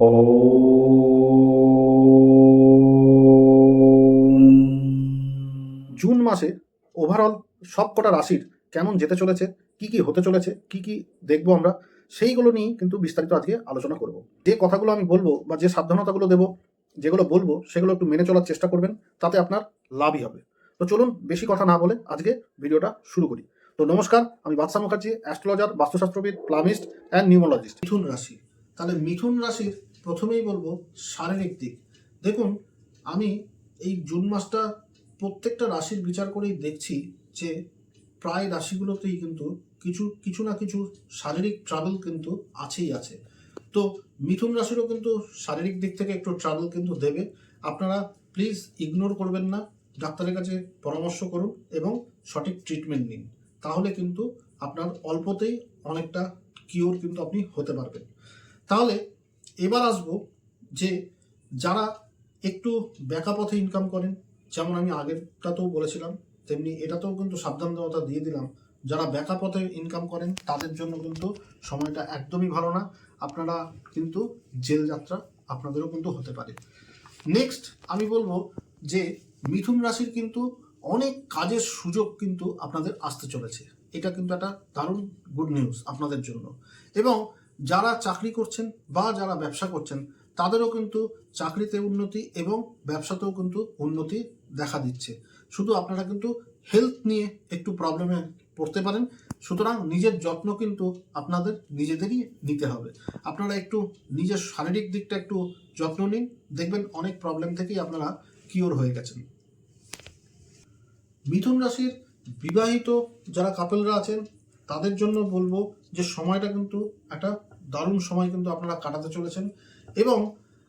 June মাসে overall সব কটা রাশির কেমন যেতে চলেছে, কি কি হতে চলেছে, কি কি দেখবো আমরা, সেইগুলো নিয়েই কিন্তু বিস্তারিত আজকে আলোচনা করব। যে কথাগুলো আমি বলবো বা যে সাবধানতাগুলো দেবো, যেগুলো বলবো সেগুলো একটু মেনে চলার চেষ্টা করবেন, তাতে আপনার লাভই হবে। তো চলুন বেশি কথা না বলে আজকে ভিডিওটা শুরু করি। তো নমস্কার, আমি বাদশা মুখার্জি, অ্যাস্ট্রোলজার, বাস্তুশাস্ত্রবিদ, প্লামিস্ট অ্যান্ড নিউমোলজিস্ট। মিথুন রাশি, তাহলে মিথুন রাশির প্রথমেই বলবো শারীরিক দিক। দেখুন, আমি এই জুন মাসটা প্রত্যেকটা রাশির বিচার করেই দেখছি যে প্রায় রাশিগুলোতেই কিন্তু কিছু কিছু না কিছু শারীরিক ট্রাবল কিন্তু আছেই আছে। তো মিথুন রাশিরও কিন্তু শারীরিক দিক থেকে একটু ট্রাবল কিন্তু দেবে। আপনারা প্লিজ ইগনোর করবেন না, ডাক্তারের কাছে পরামর্শ করুন এবং সঠিক ট্রিটমেন্ট নিন, তাহলে কিন্তু আপনার অল্পতেই অনেকটা কিওর কিন্তু আপনি হতে পারবেন। তাহলে এবার আসবো যে যারা একটু ব্যাকা পথে ইনকাম করেন, যেমন আমি আগেরটাতেও বলেছিলাম তেমনি এটাতেও কিন্তু সাবধানতা দিয়ে দিলাম। যারা ব্যাকা পথে ইনকাম করেন তাদের জন্য কিন্তু সময়টা একদমই ভালো না। আপনারা কিন্তু জেল যাত্রা আপনাদেরও কিন্তু হতে পারে। নেক্সট আমি বলবো যে মিথুন রাশির কিন্তু অনেক কাজের সুযোগ কিন্তু আপনাদের আসতে চলেছে। এটা কিন্তু একটা দারুণ গুড নিউজ আপনাদের জন্য। এবং যারা চাকরি করছেন বা যারা ব্যবসা করছেন তাদেরও কিন্তু চাকরিতে উন্নতি এবং ব্যবসাতেও কিন্তু উন্নতি দেখা দিচ্ছে। শুধু আপনারা কিন্তু হেলথ নিয়ে একটু প্রবলেমে পড়তে পারেন, সুতরাং নিজের যত্ন কিন্তু আপনাদের নিজেদেরই নিতে হবে। আপনারা একটু নিজের শারীরিক দিকটা একটু যত্ন নিন, দেখবেন অনেক প্রবলেম থেকেই আপনারা কিওর হয়ে গেছেন। মিথুন রাশির বিবাহিত যারা কাপলরা আছেন তাদের জন্য বলবো যে সময়টা কিন্তু একটা দারুণ সময় কিন্তু আপনারা কাটাতে চলেছেন। এবং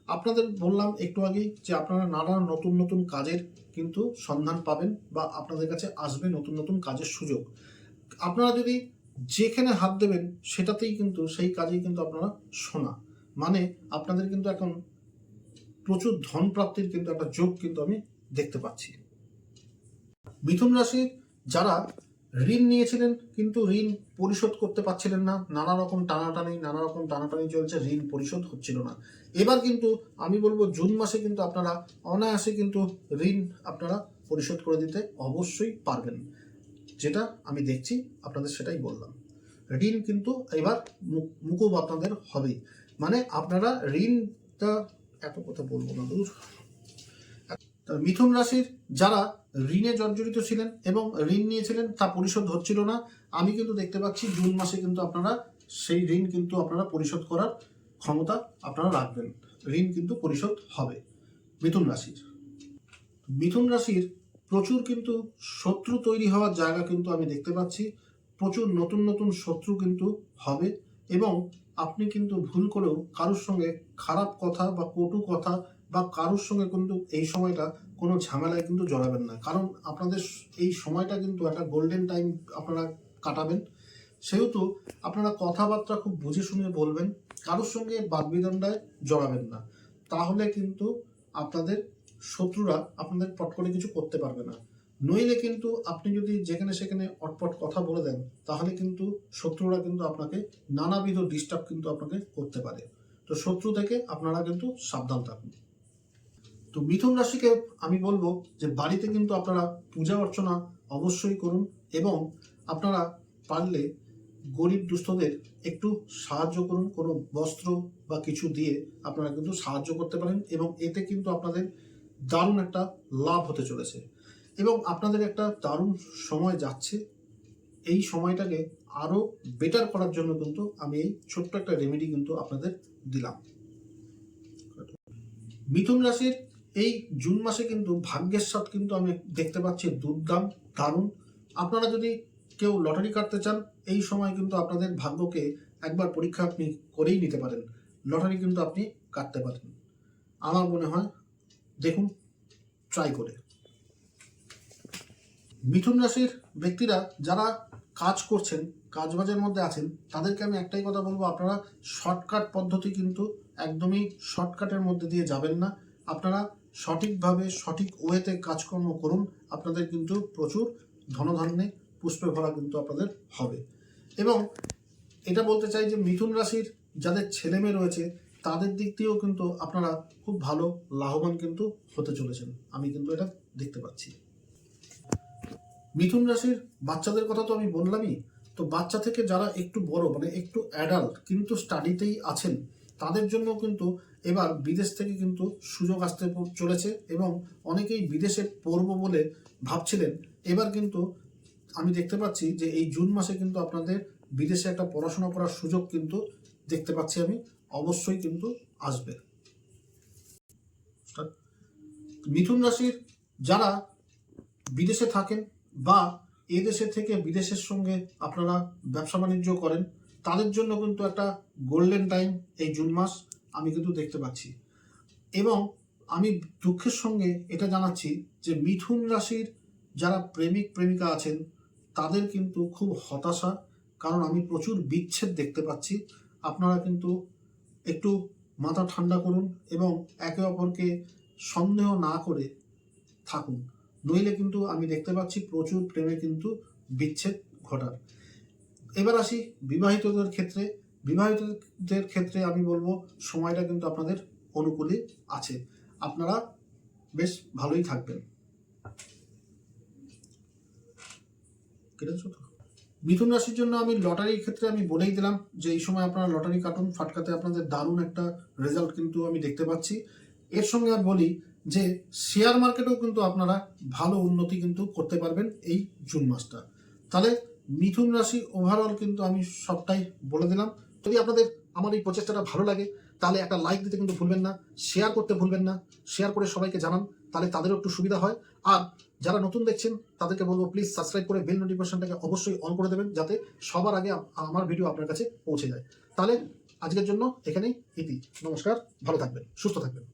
আপনাদের বললাম একটু আগেই যে আপনারা নানান নতুন নতুন কাজের কিন্তু সন্ধান পাবেন বা আপনাদের কাছে আসবে নতুন নতুন কাজের সুযোগ। আপনারা যদি যেখানে হাত দেবেন সেটাতেই কিন্তু সেই কাজেই কিন্তু আপনারা সোনা, মানে আপনাদের কিন্তু এখন প্রচুর ধন প্রাপ্তির কিন্তু একটা যোগ কিন্তু আমি দেখতে পাচ্ছি। মিথুন রাশির যারা ঋণ নিয়েছিলেন কিন্তু ঋণ পরিশোধ করতে পারছিলেন না, নানা রকম টানাটানি চলছে, ঋণ পরিশোধ হচ্ছিল না, এবার কিন্তু আমি বলবো জুন মাসে কিন্তু আপনারা অনায়াসে কিন্তু ঋণ আপনারা পরিশোধ করে দিতে অবশ্যই পারবেন। যেটা আমি দেখছি আপনাদের সেটাই বললাম। ঋণ কিন্তু এবার মুকুব আপনাদের হবেই, মানে আপনারা ঋণটা এত কথা বলবো না দূর। মিথুন রাশির যারা ঋণে জর্জরিত ছিলেন এবং ঋণ নিয়েছিলেন তা পরিশোধ হচ্ছিল না, আমি কিন্তু দেখতে পাচ্ছি জুন মাসে কিন্তু আপনারা সেই ঋণ কিন্তু আপনারা পরিশোধ করার ক্ষমতা আপনারা রাখবেন। ঋণ কিন্তু পরিশোধ হবে। মিথুন রাশির প্রচুর কিন্তু শত্রু তৈরি হওয়ার জায়গা কিন্তু আমি দেখতে পাচ্ছি। প্রচুর নতুন নতুন শত্রু কিন্তু হবে এবং আপনি কিন্তু ভুল করেও কারোর সঙ্গে খারাপ কথা বা কটু কথা বা কারোর সঙ্গে কিন্তু এই সময়টা কোনো ঝামেলায় কিন্তু জড়াবেন না, কারণ আপনাদের এই সময়টা কিন্তু একটা গোল্ডেন টাইম আপনারা কাটাবেন। সেহেতু আপনারা কথাবার্তা খুব বুঝে শুনে বলবেন, কারোর সঙ্গে বাদবিদণ্ডায় জড়াবেন না, তাহলে কিন্তু আপনাদের শত্রুরা আপনাদের পট করে কিছু করতে পারবে না। নইলে কিন্তু আপনি যদি যেখানে সেখানে অটপট কথা বলে দেন তাহলে কিন্তু শত্রুরা কিন্তু আপনাকে নানাবিধ ডিস্টার্ব কিন্তু আপনাকে করতে পারে। তো শত্রু থেকে আপনারা কিন্তু সাবধান থাকুন। তো মিথুন রাশিকে আমি বলবো যে বাড়িতে কিন্তু আপনারা পূজা অর্চনা অবশ্যই করুন এবং আপনারা পারলে গরিব দুস্থদের একটু সাহায্য করুন, কোনো বস্ত্র বা কিছু দিয়ে আপনারা কিন্তু সাহায্য করতে পারেন এবং এতে কিন্তু আপনাদের দারুণ একটা লাভ হতে চলেছে এবং আপনাদের একটা দারুণ সময় যাচ্ছে। এই সময়টাকে আরও বেটার করার জন্য কিন্তু আমি এই ছোট্ট একটা রেমেডি কিন্তু আপনাদের দিলাম। মিথুন রাশির এই জুন মাসে কিন্তু ভাগ্যের সাথ কিন্তু আমি দেখতে পাচ্ছি দুর্দান্ত দারুণ। আপনারা যদি কেউ লটারি কাটতে চান এই সময় কিন্তু আপনাদের ভাগ্যকে একবার পরীক্ষা আপনি করেই নিতে পারেন, লটারি কিন্তু আপনি কাটতে পারেন। আমার মনে হয় দেখুন ট্রাই করে। মিথুন রাশির ব্যক্তিরা যারা কাজ করছেন, কাজবাজের মধ্যে আছেন, তাদেরকে আমি একটাই কথা বলবো, আপনারা শর্টকাট পদ্ধতি কিন্তু একদমই শর্টকাটের মধ্যে দিয়ে যাবেন না। আপনারা সঠিকভাবে সঠিক ওয়েতে কাজকর্ম করুন, আপনাদের কিন্তু প্রচুর ধনধান্যে পুষ্পে ভরা কিন্তু আপনাদের হবে। এবং এটা বলতে চাই যে মিথুন রাশির যাদের ছেলে মেয়ে রয়েছে তাদের দিক দিয়েও কিন্তু আপনারা খুব ভালো লাভবান কিন্তু হতে চলেছেন, আমি কিন্তু এটা দেখতে পাচ্ছি। মিথুন রাশির বাচ্চাদের কথা তো আমি বললামই, তো বাচ্চা থেকে যারা একটু বড় মানে একটু অ্যাডাল্ট কিন্তু স্টাডিতেই আছেন, তাদের জন্য কিন্তু এবার বিদেশ থেকে কিন্তু সুযোগ আসতে চলেছে এবং অনেকেই বিদেশে পড়বো বলে ভাবছিলেন, এবার কিন্তু আমি দেখতে পাচ্ছি যে এই জুন মাসে কিন্তু আপনাদের বিদেশে একটা পড়াশোনা করার সুযোগ কিন্তু দেখতে পাচ্ছি আমি, অবশ্যই কিন্তু আসবে। মিথুন রাশির যারা বিদেশে থাকেন বা এদেশে থেকে বিদেশের সঙ্গে আপনারা ব্যবসা বাণিজ্য করেন, তাদের জন্য কিন্তু একটা গোল্ডেন টাইম এই জুন মাস আমি কিন্তু দেখতে পাচ্ছি। এবং আমি দুঃখের সঙ্গে এটা জানাচ্ছি যে মিথুন রাশির যারা প্রেমিক প্রেমিকা আছেন তাদের কিন্তু খুব হতাশা, কারণ আমি প্রচুর বিচ্ছেদ দেখতে পাচ্ছি। আপনারা কিন্তু একটু মাথা ঠান্ডা করুন এবং একে অপরকে সন্দেহ না করে থাকুন, নইলে কিন্তু আমি দেখতে পাচ্ছি প্রচুর প্রেমে কিন্তু বিচ্ছেদ ঘটার। এবার আসি বিবাহিতদের ক্ষেত্রে। বিবাহিতদের ক্ষেত্রে আমি বলবো সময়টা কিন্তু আপনাদের অনুকূলে আছে, আপনারা বেশ ভালোই থাকবেন। মিথুন রাশির জন্য আমি লটারির ক্ষেত্রে আমি বলেই দিলাম যে এই সময় আপনারা লটারি কাটুন, ফাটকাতে আপনাদের দারুণ একটা রেজাল্ট কিন্তু আমি দেখতে পাচ্ছি। এর সঙ্গে আমি বলি যে শেয়ার মার্কেটেও কিন্তু আপনারা ভালো উন্নতি কিন্তু করতে পারবেন এই জুন মাসটা। তাহলে মিথুন রাশি ওভারঅল কিন্তু আমি সবটাই বলে দিলাম। যদি আপনাদের আমার এই প্রচেষ্টাটা ভালো লাগে তাহলে একটা লাইক দিতে কিন্তু ভুলবেন না, শেয়ার করতে ভুলবেন না, শেয়ার করে সবাইকে জানান, তাহলে তাদেরও একটু সুবিধা হয়। আর যারা নতুন দেখছেন তাদেরকে বলবো প্লিজ সাবস্ক্রাইব করে বেল নোটিফিকেশনটাকে অবশ্যই অন করে দেবেন, যাতে সবার আগে আমার ভিডিও আপনার কাছে পৌঁছে যায়। তাহলে আজকের জন্য এখানেই ইতি। নমস্কার, ভালো থাকবেন, সুস্থ থাকবেন।